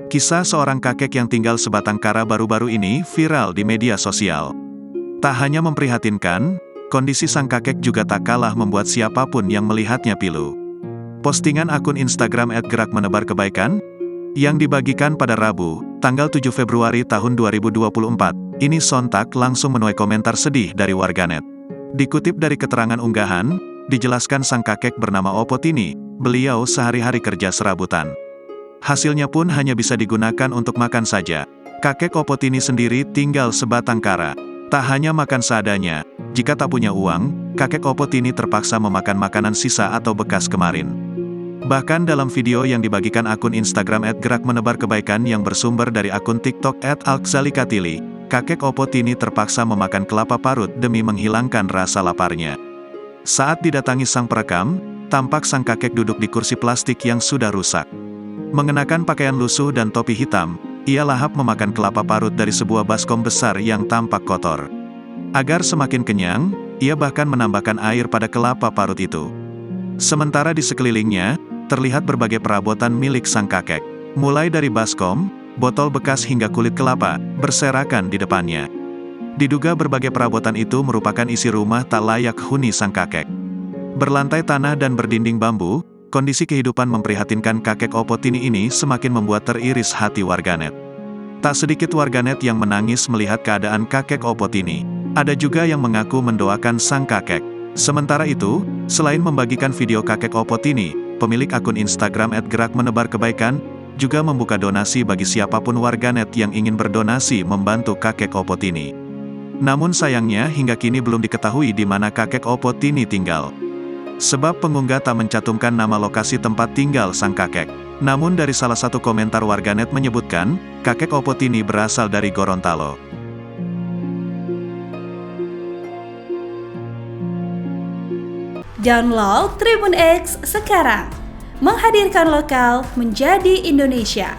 Kisah seorang kakek yang tinggal sebatang kara baru-baru ini viral di media sosial. Tak hanya memprihatinkan, kondisi sang kakek juga tak kalah membuat siapapun yang melihatnya pilu. Postingan akun Instagram @gerakmenebarkebaikan yang dibagikan pada Rabu, tanggal 7 Februari tahun 2024, ini sontak langsung menuai komentar sedih dari warganet. Dikutip dari keterangan unggahan, dijelaskan sang kakek bernama Opotini, beliau sehari-hari kerja serabutan. Hasilnya pun hanya bisa digunakan untuk makan saja. Kakek Opotini sendiri tinggal sebatang kara. Tak hanya makan seadanya, jika tak punya uang, kakek Opotini terpaksa memakan makanan sisa atau bekas kemarin. Bahkan dalam video yang dibagikan akun Instagram @gerakmenebarkebaikan yang bersumber dari akun TikTok @alkzalikatili, kakek Opotini terpaksa memakan kelapa parut demi menghilangkan rasa laparnya. Saat didatangi sang perekam, tampak sang kakek duduk di kursi plastik yang sudah rusak. Mengenakan pakaian lusuh dan topi hitam, ia lahap memakan kelapa parut dari sebuah baskom besar yang tampak kotor. Agar semakin kenyang, ia bahkan menambahkan air pada kelapa parut itu. Sementara di sekelilingnya, terlihat berbagai perabotan milik sang kakek. Mulai dari baskom, botol bekas hingga kulit kelapa, berserakan di depannya. Diduga berbagai perabotan itu merupakan isi rumah tak layak huni sang kakek. Berlantai tanah dan berdinding bambu, kondisi kehidupan memprihatinkan kakek Opotini ini semakin membuat teriris hati warganet. Tak sedikit warganet yang menangis melihat keadaan kakek Opotini. Ada juga yang mengaku mendoakan sang kakek. Sementara itu, selain membagikan video kakek Opotini, pemilik akun Instagram @gerakmenebarkebaikan juga membuka donasi bagi siapapun warganet yang ingin berdonasi membantu kakek Opotini. Namun sayangnya hingga kini belum diketahui di mana kakek Opotini tinggal. Sebab pengunggah tak mencantumkan nama lokasi tempat tinggal sang kakek. Namun dari salah satu komentar warganet menyebutkan, kakek Opotini berasal dari Gorontalo. Download Tribun X sekarang, menghadirkan lokal menjadi Indonesia.